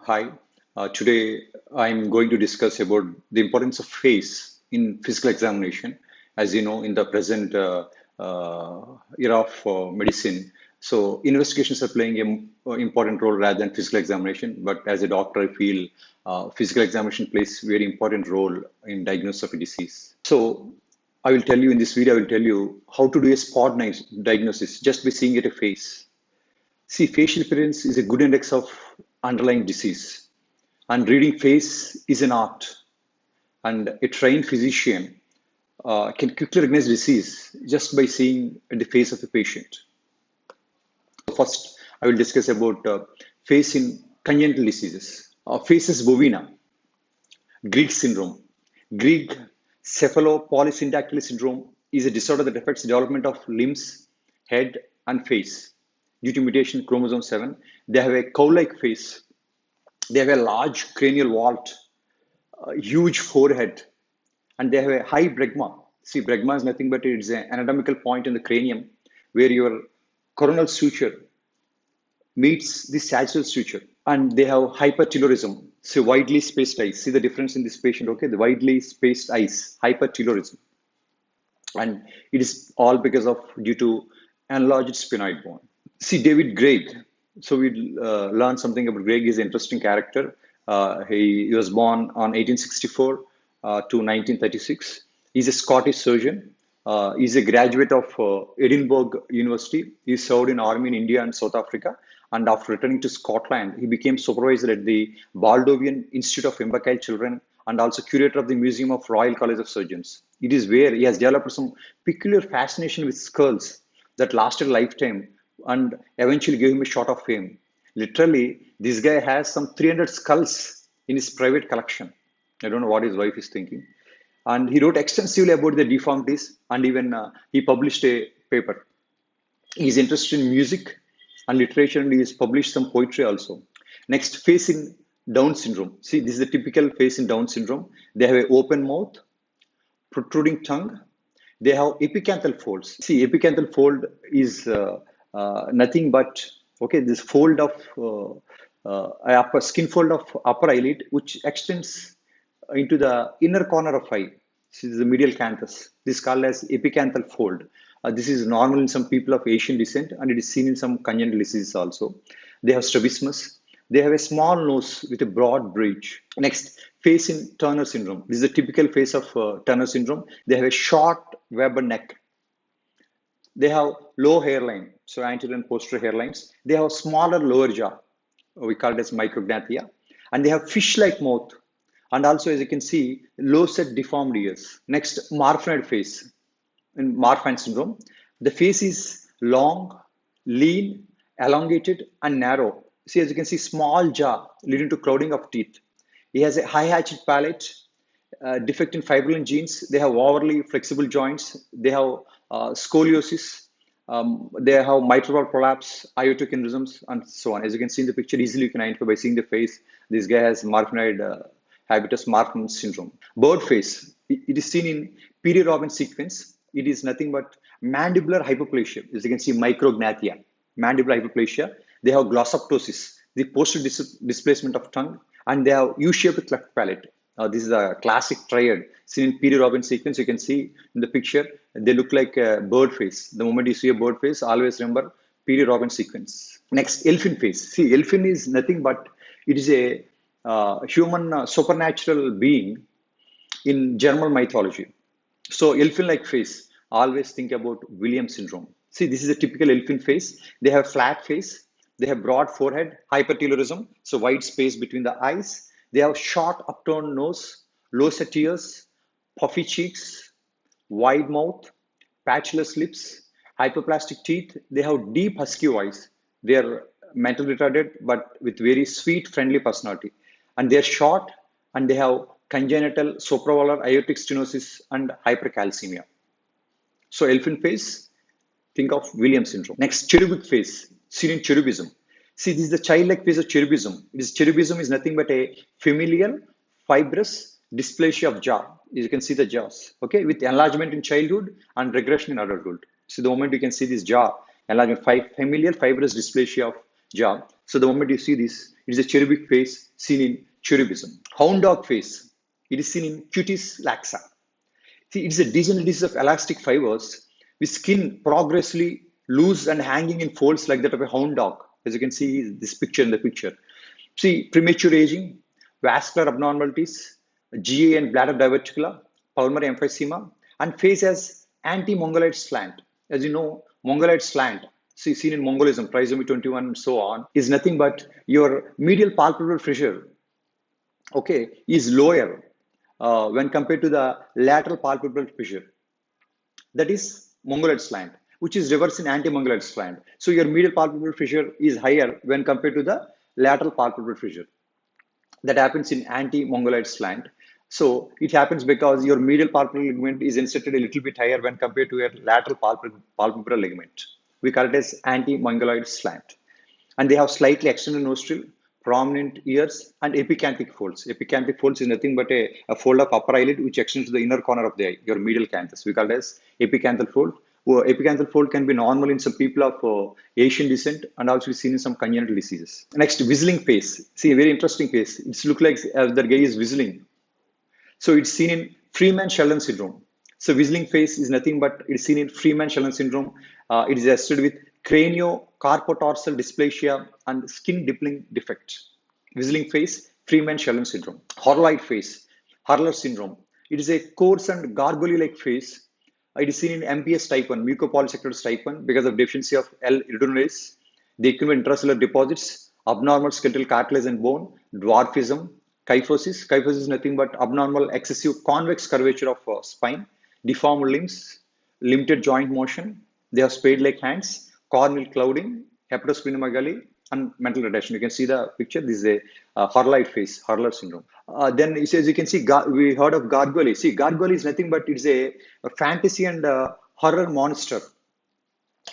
Hi. Today I'm going to discuss about the importance of face in physical examination. As you know, in the present era of medicine, so investigations are playing an important role rather than physical examination. But as a doctor, I feel physical examination plays very important role in diagnosis of a disease. So I will tell you in this video, I will tell you how to do a diagnosis just by seeing at a face. See, facial appearance is a good index of underlying disease, and reading face is an art. And a trained physician can quickly recognize disease just by seeing the face of a patient. So first, I will discuss about face in congenital diseases. Faces bovina, Grieg syndrome. Grieg cephalopolysyndactyly syndrome is a disorder that affects the development of limbs, head, and face due to mutation chromosome 7. They have a cow-like face. They have a large cranial vault, a huge forehead, and they have a high bregma. See, bregma is nothing but it's an anatomical point in the cranium where your coronal suture meets the sagittal suture, and they have hypertelorism. So widely spaced eyes. See the difference in this patient, okay? The widely spaced eyes, hypertelorism. And it is all because of due to enlarged sphenoid bone. See David Gregg. So we learned something about Gregg. He's an interesting character. He was born on 1864 to 1936. He's a Scottish surgeon. He's a graduate of Edinburgh University. He served in army in India and South Africa. And after returning to Scotland, he became supervisor at the Baldovian Institute of Imbecile Children and also curator of the Museum of Royal College of Surgeons. It is where he has developed some peculiar fascination with skulls that lasted a lifetime and eventually gave him a shot of fame. Literally, this guy has some 300 skulls in his private collection. I don't know what his wife is thinking. And he wrote extensively about the deformities, and even he published a paper. He's interested in music and literature, and he's published some poetry also. Next, face in Down syndrome. See, this is the typical face in Down syndrome. They have an open mouth, protruding tongue. They have epicanthal folds. See, epicanthal fold is nothing but okay, this fold of upper skin fold of upper eyelid, which extends into the inner corner of eye. This is the medial canthus. This is called as epicanthal fold. This is normal in some people of Asian descent, and it is seen in some congenital diseases also. They have strabismus. They have a small nose with a broad bridge. Next, face in Turner syndrome. This is a typical face of Turner syndrome. They have a short Weber neck. They have low hairline, so anterior and posterior hairlines. They have smaller lower jaw. We call it as micrognathia. And they have fish-like mouth. And also, as you can see, low set deformed ears. Next, Marfanoid face in Marfan syndrome. The face is long, lean, elongated, and narrow. See, as you can see, small jaw leading to crowding of teeth. He has a high-hatched palate, defect in fibrillin genes. They have overly flexible joints. They have scoliosis. They have mitral valve prolapse, aortic aneurysms, and so on. As you can see in the picture, easily you can identify by seeing the face. This guy has Marfanoid habitus Marfan syndrome. Bird face. It is seen in Peary-Robin sequence. It is nothing but mandibular hyperplasia. As you can see, micrognathia, mandibular hyperplasia. They have glossoptosis, the posterior displacement of tongue, and they have U-shaped cleft palate. This is a classic triad seen in Peary-Robin sequence. You can see in the picture, they look like a bird face. The moment you see a bird face, always remember Peary-Robin sequence. Next, elfin face. See, elfin is nothing but it is a human supernatural being in German mythology. So elfin-like face, always think about Williams syndrome. See, this is a typical elfin face. They have flat face. They have broad forehead, hypertelorism, so wide space between the eyes. They have short upturned nose, low set ears, puffy cheeks, wide mouth, patchless lips, hyperplastic teeth. They have deep husky voice. They are mentally retarded, but with very sweet, friendly personality. And they are short, and they have congenital supravalvular aortic stenosis and hypercalcemia. So elfin face, think of Williams syndrome. Next, cherubic face, seen in cherubism. See, this is the childlike face of cherubism. Cherubism is nothing but a familial, fibrous dysplasia of jaw. You can see the jaws, okay, with enlargement in childhood and regression in adulthood. So the moment you can see this jaw, enlargement, familial fibrous dysplasia of jaw. So the moment you see this, it is a cherubic face seen in cherubism. Hound dog face, it is seen in cutis laxa. See, it's a degenerative disease of elastic fibers with skin progressively loose and hanging in folds like that of a hound dog, as you can see this picture in the picture. See, premature aging, vascular abnormalities, GA and bladder diverticula, pulmonary emphysema, and face as anti-mongoloid slant. As you know, mongoloid slant, see, seen in Mongolism, trisomy 21 and so on, is nothing but your medial palpebral fissure, okay, is lower when compared to the lateral palpebral fissure. That is mongoloid slant, which is reverse in anti-mongoloid slant. So your medial palpebral fissure is higher when compared to the lateral palpebral fissure. That happens in anti-mongoloid slant. So it happens because your medial palpebral ligament is inserted a little bit higher when compared to your lateral palpebral ligament. We call it as anti-mongoloid slant. And they have slightly extended nostril, prominent ears, and epicanthic folds. Epicanthic folds is nothing but a fold of upper eyelid which extends to the inner corner of the eye, your medial canthus. We call it as epicanthal fold. Epicanthal fold can be normal in some people of Asian descent and also seen in some congenital diseases. Next, whistling face. See, a very interesting face. It's look like the guy is whistling. So it's seen in Freeman-Sheldon syndrome. So whistling face is nothing but it's seen in Freeman-Sheldon syndrome. It is associated with craniocarpotarsal dysplasia and skin dimpling defect. Whistling face, Freeman-Sheldon syndrome. Horloid face, Hurler syndrome. It is a coarse and gargoyle-like face. It is seen in MPS type 1, mucopolysaccharidosis type 1, because of deficiency of L-iridinoase. The equivalent intracellular deposits, abnormal skeletal cartilage and bone, dwarfism, kyphosis. Kyphosis is nothing but abnormal excessive convex curvature of spine, deformed limbs, limited joint motion. They have spade-like hands, corneal clouding, hepatosplenomegaly, and mental retardation. You can see the picture. This is a Hurloid face, Hurler syndrome. Then, as you can see, we heard of gargoyle. See, gargoyle is nothing but it's a fantasy and horror monster.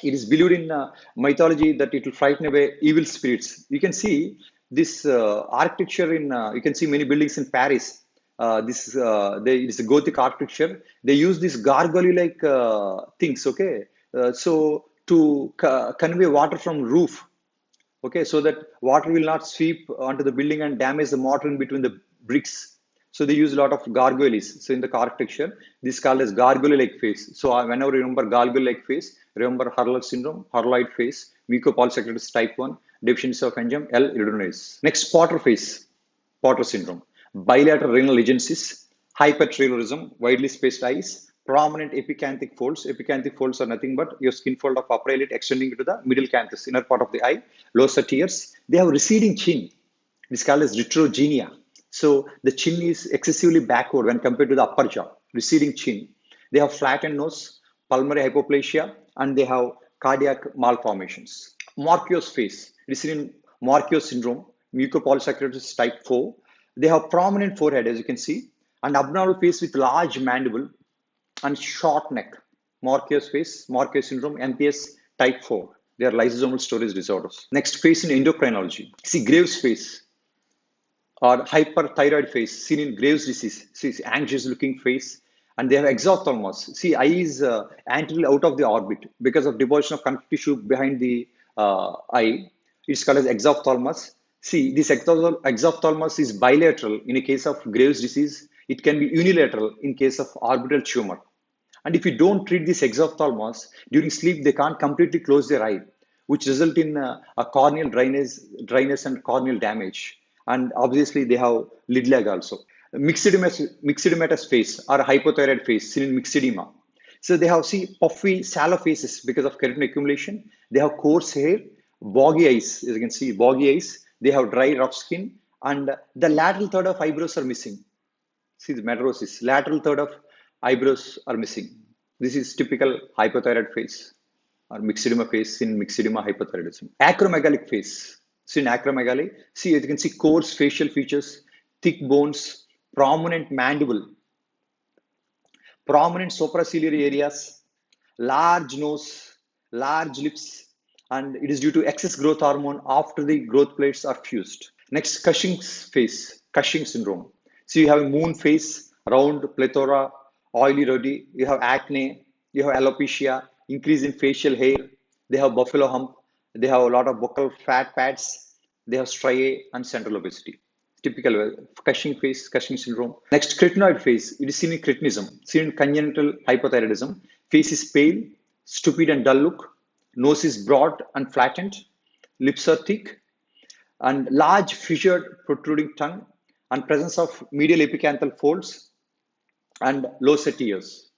It is believed in mythology that it will frighten away evil spirits. You can see this architecture in, you can see many buildings in Paris. It is a Gothic architecture. They use these gargoyle-like things, okay? So to convey water from roof, okay, so that water will not sweep onto the building and damage the mortar in between the bricks. So they use a lot of gargoyles. So in the architecture, this is called as gargoyle-like face. So whenever you remember gargoyle-like face, remember Hurler syndrome, Hurloid face, mucopolysaccharidosis type 1, deficiency of enzyme L-iridinase. Next, Potter face, Potter syndrome, bilateral renal agencies, hypertelorism, widely spaced eyes, prominent epicanthic folds. Epicanthic folds are nothing but your skin fold of upper eyelid extending to the middle canthus, inner part of the eye, lower tears. They have receding chin. It's called as retrogenia. So the chin is excessively backward when compared to the upper jaw, receding chin. They have flattened nose, pulmonary hypoplasia, and they have cardiac malformations. Morqueo's face, it is in Morqueo syndrome, mucopolysaccharidosis type 4. They have prominent forehead, as you can see, and abnormal face with large mandible and short neck. Morqueo's face, Morqueo syndrome, MPS type 4. They are lysosomal storage disorders. Next, face in endocrinology. See, Graves' face or hyperthyroid face, seen in Graves' disease. See, anxious looking face. And they have exophthalmos. See, eye is anteriorly out of the orbit because of deposition of connective tissue behind the eye. It's called as exophthalmos. See, this exophthalmos is bilateral in a case of Graves' disease. It can be unilateral in case of orbital tumor. And if you don't treat this exophthalmos, during sleep, they can't completely close their eye, which result in a corneal dryness and corneal damage. And obviously, they have lid lag also. Myxedematous face or hypothyroid face, seen in myxedema. So they have, see, puffy, sallow faces because of keratin accumulation. They have coarse hair, boggy eyes, as you can see, boggy eyes. They have dry, rough skin, and the lateral third of eyebrows are missing. See the metarosis, lateral third of eyebrows are missing. This is typical hypothyroid face or myxedema face in myxedema hypothyroidism. Acromegalic face, see in acromegaly, see, as you can see, coarse facial features, thick bones, prominent mandible, prominent supraciliary areas, large nose, large lips, and it is due to excess growth hormone after the growth plates are fused. Next, Cushing's face, Cushing syndrome. So you have a moon face, round, plethora, oily ruddy, you have acne, you have alopecia, increase in facial hair, they have buffalo hump, They have a lot of buccal fat pads. They have striae and central obesity. Typical Cushing face, Cushing syndrome. Next, cretinoid face. It is seen in cretinism, seen in congenital hypothyroidism. Face is pale, stupid and dull look. Nose is broad and flattened. Lips are thick and large fissured protruding tongue and presence of medial epicanthal folds and low set ears.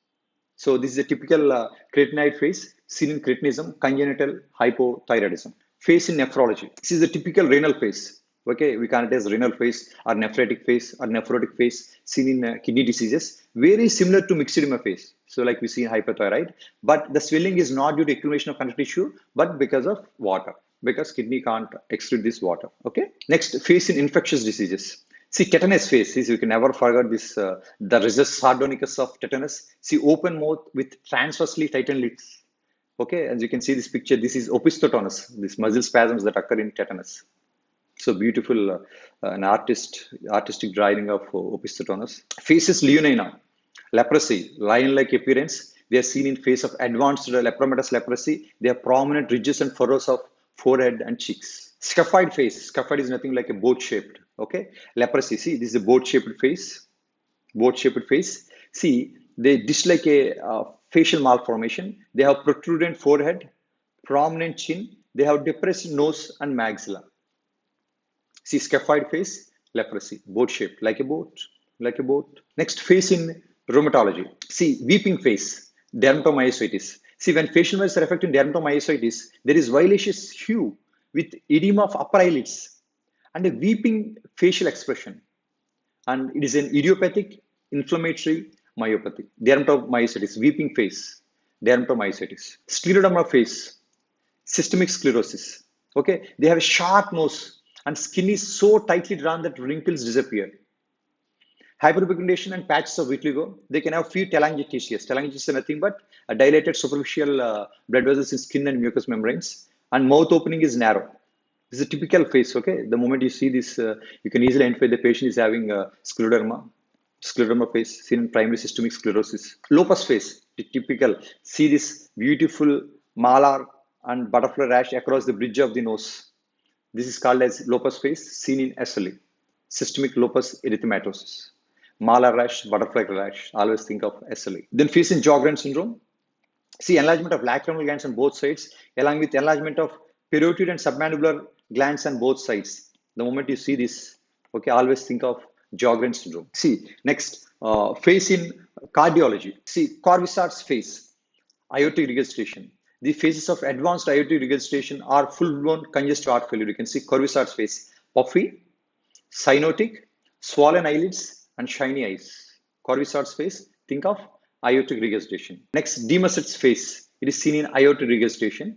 So this is a typical cretinoid face seen in cretinism, congenital hypothyroidism. Face in nephrology. This is a typical renal face. Okay, we call it as renal face or nephritic face or nephrotic face seen in kidney diseases. Very similar to myxedema face. So like we see in hyperthyroid, but the swelling is not due to accumulation of connective tissue, but because of water, because kidney can't excrete this water. Okay. Next, face in infectious diseases. See, tetanus face is, you can never forget this, the rhesus sardonicus of tetanus. See, open mouth with transversely tightened lips. Okay, as you can see this picture, this is opisthotonus, these muscle spasms that occur in tetanus. So beautiful, an artistic drawing of opisthotonus. Faces leonina, leprosy, lion-like appearance. They are seen in face of advanced lepromatous leprosy. They have prominent ridges and furrows of forehead and cheeks. Scaphoid face. Scaphoid is nothing like a boat-shaped. Okay, leprosy. See, this is a boat-shaped face. Boat-shaped face. See, they dislike a facial malformation. They have protrudent forehead, prominent chin. They have depressed nose and maxilla. See, scaphoid face, leprosy, boat shaped, like a boat, like a boat. Next, face in rheumatology. See, weeping face, dermatomyositis. See, when facial muscles are affected in dermatomyositis, there is violaceous hue with edema of upper eyelids and a weeping facial expression. And it is an idiopathic inflammatory myopathy. Dermatomyositis, weeping face, dermatomyositis. Scleroderma face, systemic sclerosis. Okay, they have a sharp nose and skin is so tightly drawn that wrinkles disappear. Hyperpigmentation and patches of vitiligo. They can have few telangiectasias. Telangiectasia is nothing but a dilated superficial blood vessels in skin and mucous membranes. And mouth opening is narrow. This is a typical face. Okay, the moment you see this, you can easily identify the patient is having scleroderma. Scleroderma face seen in primary systemic sclerosis. Lupus face, typical. See this beautiful malar and butterfly rash across the bridge of the nose. This is called as lupus face seen in SLE, systemic lupus erythematosus. Malar rash, butterfly rash, always think of SLE. Then face in Sjogren syndrome. See enlargement of lacrimal glands on both sides, along with enlargement of parotid and submandibular glands on both sides. The moment you see this, okay, always think of Sjogren syndrome. See, next, face in cardiology. See, Corvisart's face, aortic regurgitation. The phases of advanced aortic regurgitation are full-blown congestive heart failure. You can see Corvisart's face, puffy, cyanotic, swollen eyelids, and shiny eyes. Corvisart's face, think of aortic regurgitation. Next, Demasset's face. It is seen in aortic regurgitation.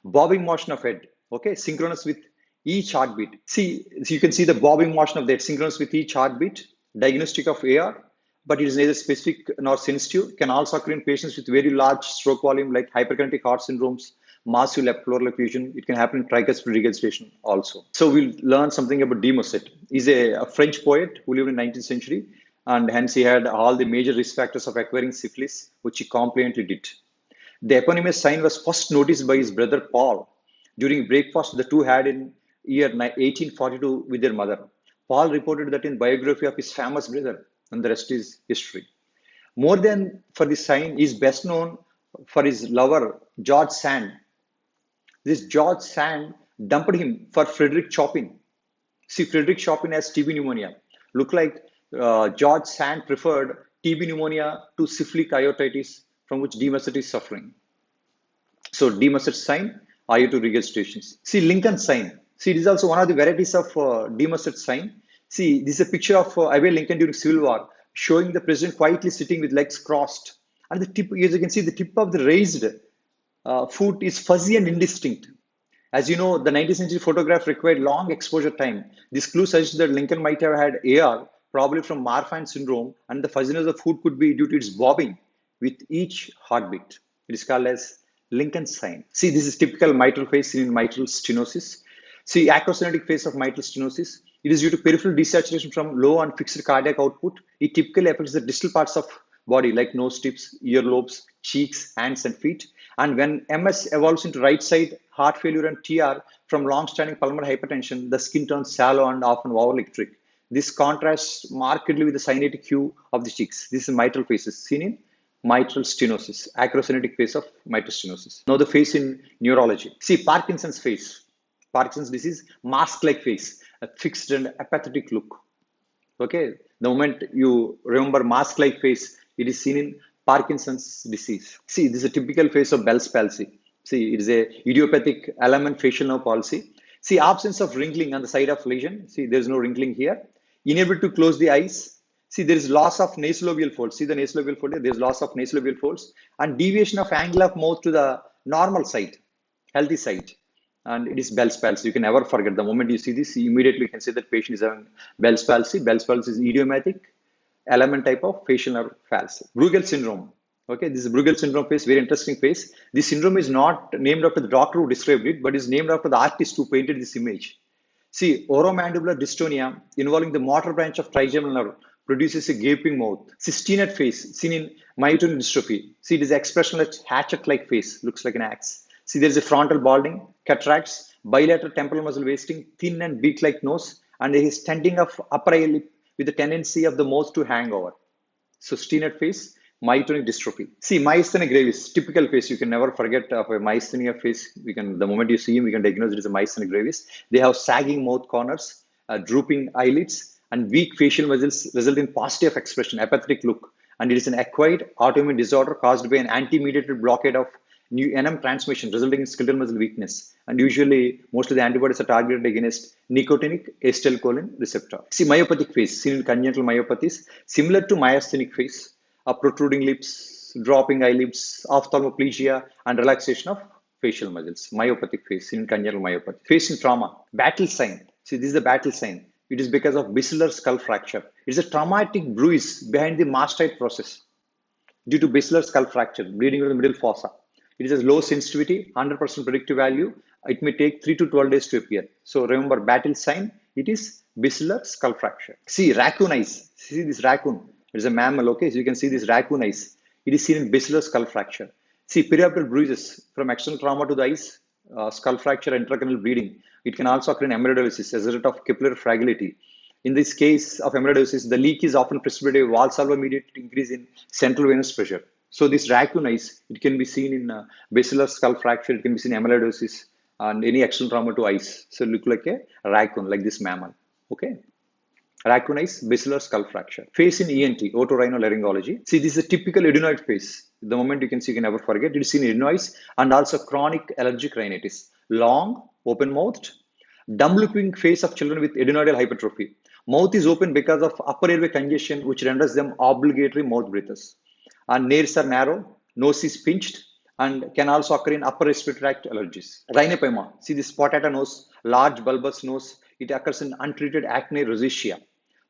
Bobbing motion of head, okay, synchronous with each heartbeat. See, so you can see the bobbing motion of that synchronous with each heartbeat. Diagnostic of AR, but it is neither specific nor sensitive. Can also occur in patients with very large stroke volume like hyperkinetic heart syndromes, massive left pleural effusion. It can happen in tricuspid regurgitation also. So we'll learn something about de Musset. He's a French poet who lived in the 19th century, and hence he had all the major risk factors of acquiring syphilis, which he compliantly did. The eponymous sign was first noticed by his brother Paul during breakfast the two had in year 1842 with their mother. Paul reported that in biography of his famous brother, and the rest is history. More than for this sign, he is best known for his lover, George Sand. This George Sand dumped him for Frederick Chopin. See, Frederick Chopin has TB pneumonia. Look like George Sand preferred TB pneumonia to syphilic aortitis from which de Musset is suffering. So de Musset sign, aortic regurgitations. See, Lincoln sign. See, this is also one of the varieties of de Musset sign. See, this is a picture of Abraham Lincoln during Civil War, showing the president quietly sitting with legs crossed. And the tip, as you can see, the tip of the raised foot is fuzzy and indistinct. As you know, the 19th century photograph required long exposure time. This clue suggests that Lincoln might have had AR, probably from Marfan syndrome, and the fuzziness of the foot could be due to its bobbing with each heartbeat. It is called as Lincoln sign. See, this is typical mitral face seen in mitral stenosis. See, acrocyanotic phase of mitral stenosis. It is due to peripheral desaturation from low and fixed cardiac output. It typically affects the distal parts of body like nose tips, earlobes, cheeks, hands, and feet. And when MS evolves into right side heart failure and TR from long-standing pulmonary hypertension, the skin turns shallow and often ovoelectric. This contrasts markedly with the cyanotic hue of the cheeks. This is mitral phases seen in mitral stenosis, acrocyanotic phase of mitral stenosis. Now the face in neurology. See Parkinson's face. Parkinson's disease, mask-like face, a fixed and apathetic look. Okay, the moment you remember mask-like face, it is seen in Parkinson's disease. See, this is a typical face of Bell's palsy. See, it is a idiopathic element facial nerve palsy. See, absence of wrinkling on the side of lesion. See, there is no wrinkling here. Inability to close the eyes. See, there is loss of nasolabial folds. See the nasolabial fold here. There is loss of nasolabial folds and deviation of angle of mouth to the normal side, healthy side. And it is Bell's palsy. You can never forget. The moment you see this, you immediately can say that patient is having Bell's palsy. Bell's palsy is idiomatic element type of facial nerve palsy. Bruegel syndrome. Okay, this is Bruegel syndrome face, very interesting face. This syndrome is not named after the doctor who described it, but is named after the artist who painted this image. See, oromandibular dystonia involving the motor branch of trigeminal nerve produces a gaping mouth. Cystinoid face seen in myotonic dystrophy. See, it is expressionless hatchet-like face, looks like an axe. See, there is a frontal balding, cataracts, bilateral temporal muscle wasting, thin and beak-like nose, and there is tenting of upper eyelid with the tendency of the mouth to hang over. So, stenoid face, myotonic dystrophy. See, myasthenia gravis, typical face. You can never forget of a myasthenia face. The moment you see him, we can diagnose it as a myasthenia gravis. They have sagging mouth corners, drooping eyelids, and weak facial muscles result in positive expression, apathetic look. And it is an acquired autoimmune disorder caused by an anti-mediated blockade of new NM transmission, resulting in skeletal muscle weakness. And usually, most of the antibodies are targeted against nicotinic acetylcholine receptor. See, myopathic face, seen in congenital myopathies, similar to myasthenic face, protruding lips, dropping eyelids, ophthalmoplegia, and relaxation of facial muscles. Myopathic face, seen in congenital myopathy. Face in trauma, battle sign. See, this is the battle sign. It is because of basilar skull fracture. It is a traumatic bruise behind the mastoid process due to basilar skull fracture, bleeding of the middle fossa. It is a low sensitivity, 100% predictive value. It may take 3 to 12 days to appear. So remember, battle sign, it is basilar skull fracture. See, raccoon eyes. See this raccoon. It is a mammal, okay? So you can see this raccoon eyes. It is seen in basilar skull fracture. See, periorbital bruises from external trauma to the eyes, skull fracture, intracranial bleeding. It can also occur in amyloidosis as a result of capillary fragility. In this case of amyloidosis, the leak is often precipitated by Valsalva-mediated increase in central venous pressure. So this raccoon eyes, it can be seen in basilar skull fracture, it can be seen in amyloidosis and any external trauma to eyes. So look like a raccoon, like this mammal. Okay. Raccoon eyes, basilar skull fracture. Face in ENT, otorhinolaryngology. See, this is a typical adenoid face. The moment you can see, you can never forget. It is seen in adenoids and also chronic allergic rhinitis. Long, open-mouthed, dumb-looking face of children with adenoidal hypertrophy. Mouth is open because of upper airway congestion, which renders them obligatory mouth breathers. And nares are narrow, nose is pinched, and can also occur in upper respiratory tract allergies. Rhinopema, see this spotata nose, large bulbous nose. It occurs in untreated acne rosacea.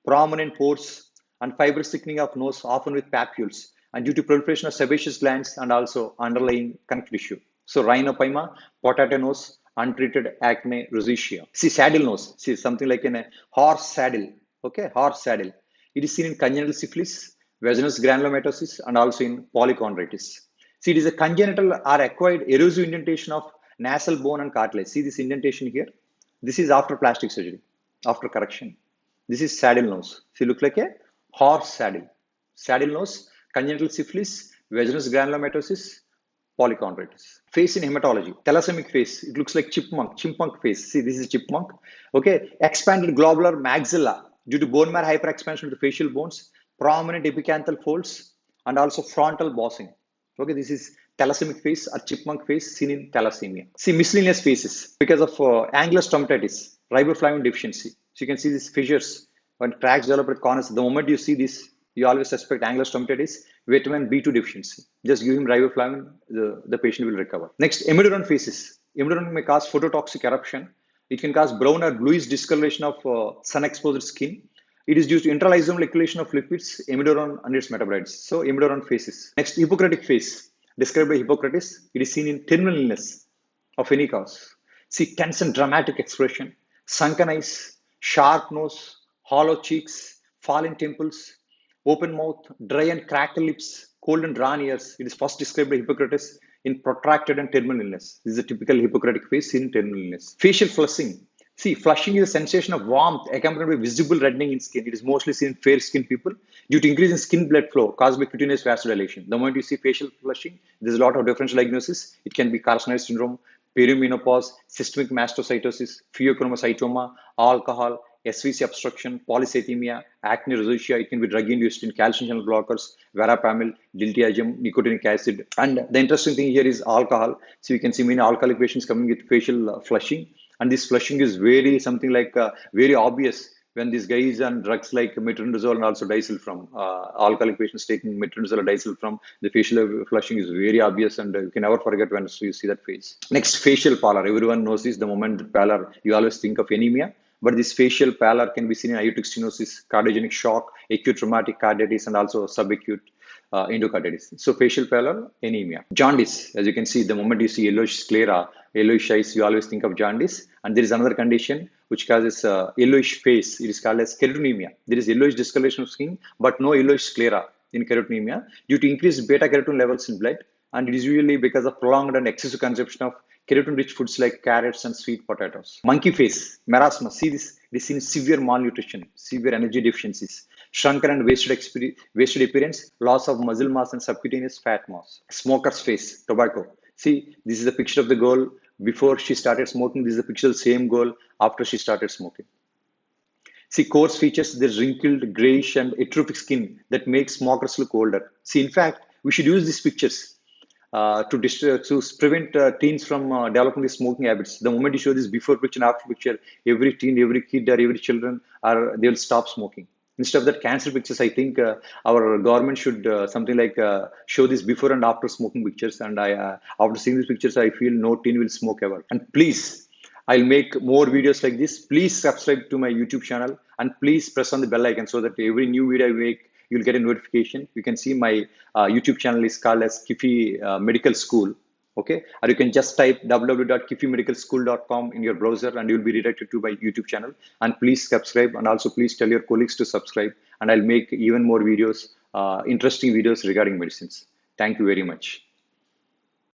Prominent pores and fibrous thickening of nose, often with papules, and due to proliferation of sebaceous glands and also underlying connective tissue. So rhinopema, potato nose, untreated acne rosacea. See saddle nose, see something like a horse saddle. Okay, horse saddle. It is seen in congenital syphilis, vaginous granulomatosis, and also in polychondritis. See, it is a congenital or acquired erosive indentation of nasal bone and cartilage. See this indentation here. This is after plastic surgery, after correction. This is saddle nose. See, look like a horse saddle. Saddle nose, congenital syphilis, vaginous granulomatosis, polychondritis. Face in hematology, thalassemic face. It looks like chipmunk face. See, this is chipmunk. Okay, expanded globular maxilla due to bone marrow hyperexpansion of the facial bones, prominent epicanthal folds, and also frontal bossing. Okay, this is thalassemic face or chipmunk face seen in thalassemia. See miscellaneous faces because of angular stomatitis, riboflavin deficiency. So you can see these fissures when cracks develop at corners. The moment you see this, you always suspect angular stomatitis, vitamin B2 deficiency. Just give him riboflavin, the patient will recover. Next, imidurine faces. Imidurine may cause phototoxic eruption. It can cause brown or bluish discoloration of sun-exposed skin. It is due to intralysomal accumulation of lipids, imidurine and its metabolites. So imidurine faces. Next, Hippocratic face. Described by Hippocrates, it is seen in terminal illness of any cause. See tense and dramatic expression, sunken eyes, sharp nose, hollow cheeks, fallen temples, open mouth, dry and cracked lips, cold and drawn ears. It is first described by Hippocrates in protracted and terminal illness. This is a typical Hippocratic face seen in terminal illness. Facial flushing. See, flushing is a sensation of warmth accompanied by visible reddening in skin. It is mostly seen in fair-skinned people due to increase in skin blood flow caused by cutaneous vasodilation. The moment you see facial flushing, there's a lot of differential diagnosis. It can be carcinoid syndrome, perimenopause, systemic mastocytosis, pheochromocytoma, alcohol, SVC obstruction, polycythemia, acne rosacea. It can be drug-induced in calcium channel blockers, verapamil, diltiazem, nicotinic acid. And the interesting thing here is alcohol. So you can see many alcoholic patients coming with facial flushing. And this flushing is very something like very obvious when this guy is on drugs like metronidazole and also disulfiram. Alcoholic patients taking metronidazole or disulfiram, the facial flushing is very obvious, and you can never forget when you see that face. Next, facial pallor. Everyone knows this. The moment the pallor, you always think of anemia. But this facial pallor can be seen in aortic stenosis, cardiogenic shock, acute traumatic carditis, and also subacute endocarditis. So facial pallor, anemia. Jaundice, as you can see, the moment you see yellowish sclera, yellowish eyes, you always think of jaundice. And there is another condition which causes yellowish face. It is called as keratonemia. There is yellowish discoloration of skin, but no yellowish sclera in keratonemia due to increased beta carotene levels in blood. And it is usually because of prolonged and excessive consumption of keratin-rich foods like carrots and sweet potatoes. Monkey face, marasmus. See this? This is severe malnutrition, severe energy deficiencies, shrunken and wasted appearance, loss of muscle mass and subcutaneous fat mass. Smoker's face, tobacco. See, this is a picture of the girl before she started smoking. This is a picture of the same girl after she started smoking. See, coarse features, there's wrinkled, grayish, and atrophic skin that makes smokers look older. See, in fact, we should use these pictures to prevent teens from developing these smoking habits. The moment you show this before picture and after picture, every teen, every kid, or every children they'll stop smoking. Instead of that cancer pictures, I think our government should something like show this before and after smoking pictures. And after seeing these pictures, I feel no teen will smoke ever. And please, I'll make more videos like this. Please subscribe to my YouTube channel and please press on the bell icon so that every new video I make, you'll get a notification. You can see my YouTube channel is called as Kifi Medical School. Okay, or you can just type www.kifimedicalschool.com in your browser and you'll be redirected to my YouTube channel. And please subscribe, and also please tell your colleagues to subscribe, and I'll make even more videos, interesting videos regarding medicines. Thank you very much.